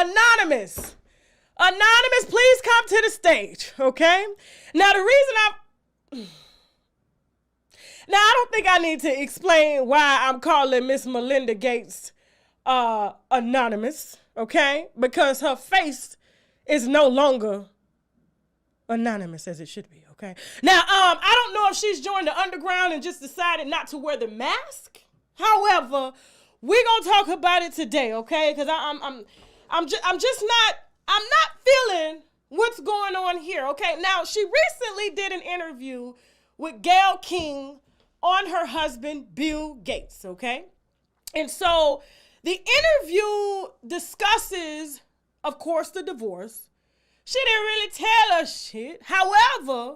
Anonymous. Anonymous, please come to the stage, okay? Now, the reason Now, I don't think I need to explain why I'm calling Miss Melinda Gates anonymous, okay? Because her face is no longer anonymous as it should be, okay? Now, I don't know if she's joined the underground and just decided not to wear the mask. However, we're gonna talk about it today, okay? Because I'm not feeling what's going on here, okay? Now, she recently did an interview with Gayle King on her husband, Bill Gates, okay? And so the interview discusses, of course, the divorce. She didn't really tell us shit. However,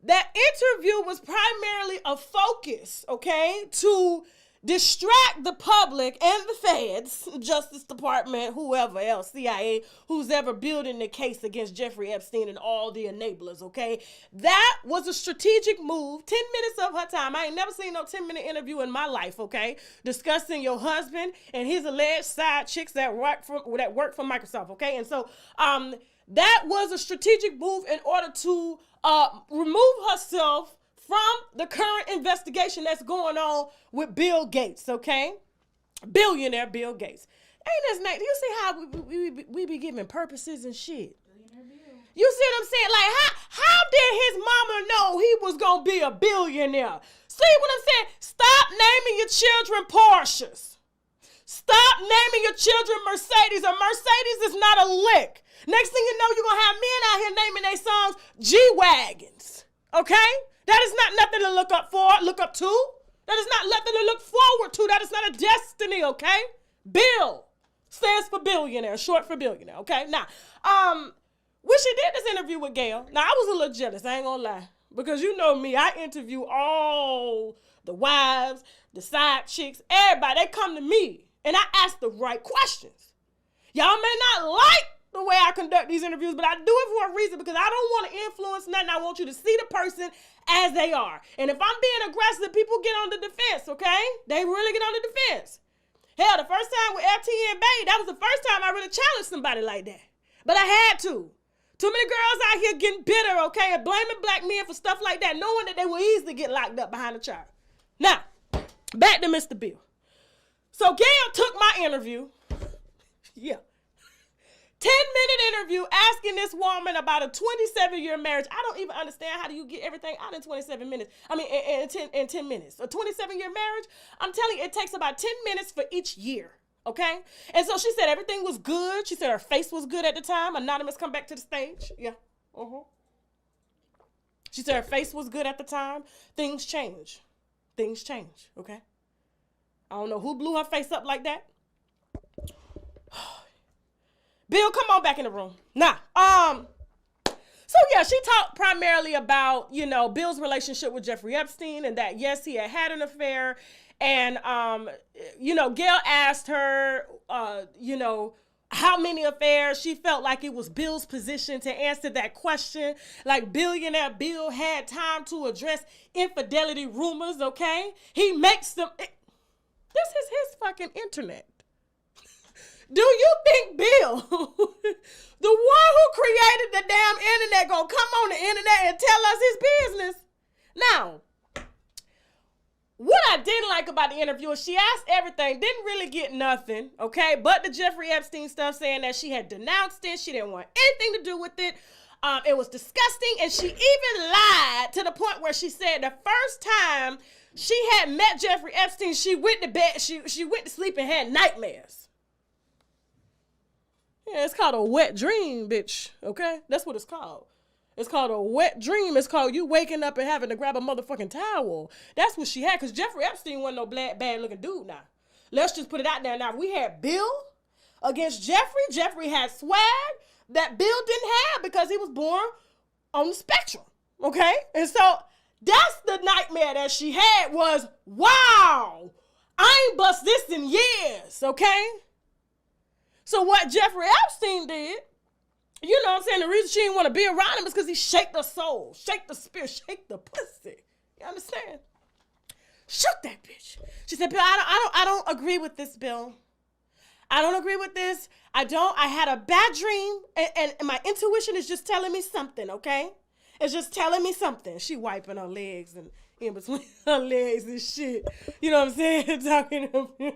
that interview was primarily a focus, okay, to distract the public and the feds, Justice Department, whoever else, CIA, who's ever building the case against Jeffrey Epstein and all the enablers, okay? That was a strategic move. 10 minutes of her time. I ain't never seen no 10-minute interview in my life, okay? Discussing your husband and his alleged side chicks that work for Microsoft, okay? And so that was a strategic move in order to remove herself from the current investigation that's going on with Bill Gates, okay? Billionaire Bill Gates. Ain't this nice? You see how we be giving purposes and shit? You see what I'm saying? Like, how did his mama know he was going to be a billionaire? See what I'm saying? Stop naming your children Porsches. Stop naming your children Mercedes. A Mercedes is not a lick. Next thing you know, you're going to have men out here naming their songs G-Wagons, okay? That is not nothing to look up to. That is not nothing to look forward to. That is not a destiny, okay? Bill stands for billionaire, short for billionaire, okay? Now, when she did this interview with Gayle, now I was a little jealous, I ain't gonna lie. Because you know me, I interview all the wives, the side chicks, everybody. They come to me, and I ask the right questions. Y'all may not like the way I conduct these interviews, but I do it for a reason because I don't want to influence nothing. I want you to see the person as they are. And if I'm being aggressive, people get on the defense, okay? They really get on the defense. Hell, the first time with Epstein and Bill, that was the first time I really challenged somebody like that. But I had to. Too many girls out here getting bitter, okay, and blaming black men for stuff like that, knowing that they will easily get locked up behind a child. Now, back to Mr. Bill. So Gayle took my interview. Yeah. 10-minute interview asking this woman about a 27-year marriage. I don't even understand how do you get everything out in 27 minutes. I mean, in 10 minutes. A 27-year marriage, I'm telling you, it takes about 10 minutes for each year, okay? And so she said everything was good. She said her face was good at the time. Anonymous, come back to the stage. Yeah. She said her face was good at the time. Things change. Things change, okay? I don't know who blew her face up like that. Bill, come on back in the room. Nah. So yeah, she talked primarily about, you know, Bill's relationship with Jeffrey Epstein and that, yes, he had an affair. And, you know, Gayle asked her, you know, how many affairs. She felt like it was Bill's position to answer that question. Like billionaire Bill had time to address infidelity rumors, okay? He makes them. This is his fucking internet. Do you think Bill, the one who created the damn internet, gonna come on the internet and tell us his business? Now, what I didn't like about the interview is she asked everything, didn't really get nothing, okay? But the Jeffrey Epstein stuff, saying that she had denounced it, she didn't want anything to do with it. It was disgusting, and she even lied to the point where she said the first time she had met Jeffrey Epstein, she went to bed, she went to sleep and had nightmares. Yeah, it's called a wet dream, bitch, okay? That's what it's called. It's called a wet dream. It's called you waking up and having to grab a motherfucking towel. That's what she had, because Jeffrey Epstein wasn't no bad-looking dude now. Let's just put it out there. Now, we had Bill against Jeffrey. Jeffrey had swag that Bill didn't have because he was born on the spectrum, okay? And so that's the nightmare that she had was, wow, I ain't bust this in years, okay? So what Jeffrey Epstein did, you know what I'm saying, the reason she didn't want to be around him is because he shaked her soul, shake the spirit, shake the pussy. You understand? Shook that bitch. She said, Bill, I don't agree with this, Bill. I don't agree with this. I had a bad dream, and my intuition is just telling me something, okay? It's just telling me something. She wiping her legs and in between her legs and shit. You know what I'm saying? Talking to me.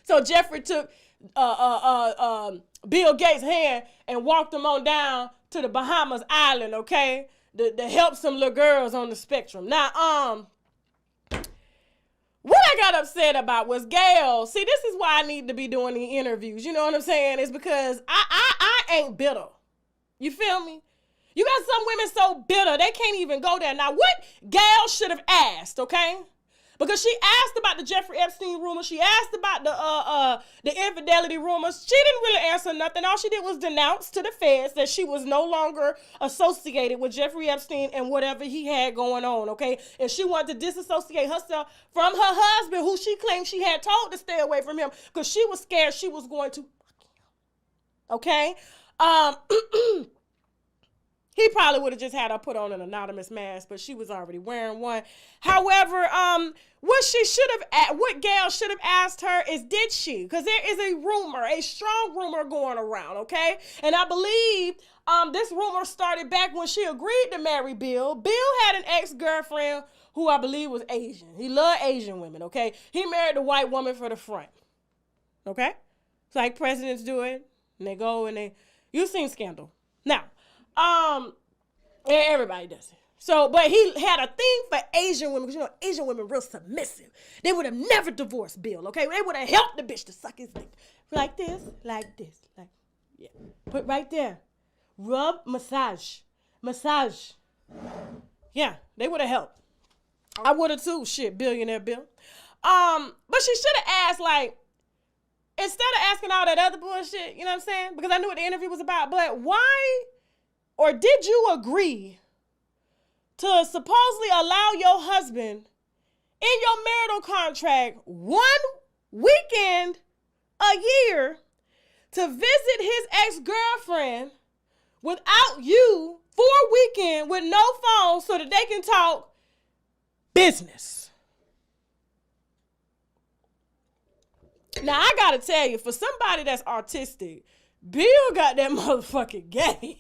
So Jeffrey took Bill Gates' hand and walked him on down to the Bahamas Island, okay? To help some little girls on the spectrum. Now, what I got upset about was Gail. See, this is why I need to be doing the interviews. You know what I'm saying? It's because I ain't bitter. You feel me? You got some women so bitter, they can't even go there. Now, what Gail should have asked, okay? Because she asked about the Jeffrey Epstein rumors. She asked about the infidelity rumors. She didn't really answer nothing. All she did was denounce to the feds that she was no longer associated with Jeffrey Epstein and whatever he had going on, okay? And she wanted to disassociate herself from her husband, who she claimed she had told to stay away from him because she was scared she was going to fuck him, okay? He probably would have just had her put on an anonymous mask, but she was already wearing one. However, what Gail should have asked her is, did she? Because there is a rumor, a strong rumor going around, okay? And I believe this rumor started back when she agreed to marry Bill. Bill had an ex-girlfriend who I believe was Asian. He loved Asian women, okay? He married a white woman for the front, okay? It's like presidents do it, and they go and you've seen Scandal. Now, everybody does it. So, but he had a thing for Asian women, because you know, Asian women real submissive. They would have never divorced Bill, okay? They would have helped the bitch to suck his dick. Like this, yeah. Put right there. Rub, massage. Yeah, they would have helped. I would have too, shit, billionaire Bill. But she should have asked, like, instead of asking all that other bullshit, you know what I'm saying? Because I knew what the interview was about, but why? Or did you agree to supposedly allow your husband in your marital contract one weekend a year to visit his ex-girlfriend without you for a weekend with no phone so that they can talk business? Now, I got to tell you, for somebody that's autistic, Bill got that motherfucking game.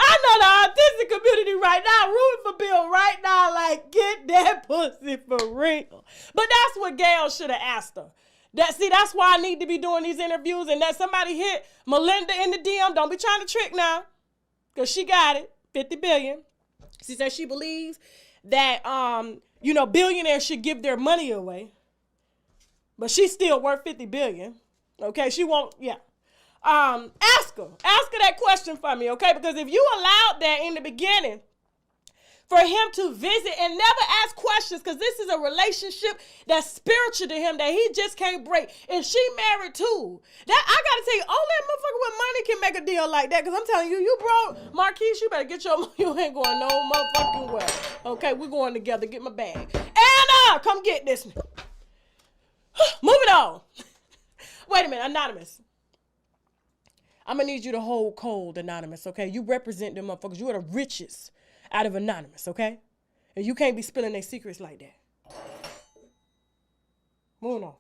I know the autistic community right now rooting for Bill right now, like, get that pussy for real. But that's what Gail should have asked her. That's why I need to be doing these interviews, and that somebody hit Melinda in the DM. Don't be trying to trick now, because she got it, 50 billion. She said she believes that, billionaires should give their money away, but she's still worth 50 billion. Okay, she won't, yeah. Ask her that question for me, okay? Because if you allowed that in the beginning for him to visit and never ask questions, because this is a relationship that's spiritual to him that he just can't break. And she married too. That I gotta tell you, only a motherfucker with money can make a deal like that. Because I'm telling you, you broke, Marquise, you better get your money. You ain't going no motherfucking well. Okay, we're going together. Get my bag. Anna, come get this. Move it on. Wait a minute, Anonymous. I'm going to need you to hold cold, Anonymous, okay? You represent them motherfuckers. You are the richest out of Anonymous, okay? And you can't be spilling their secrets like that. Moving on.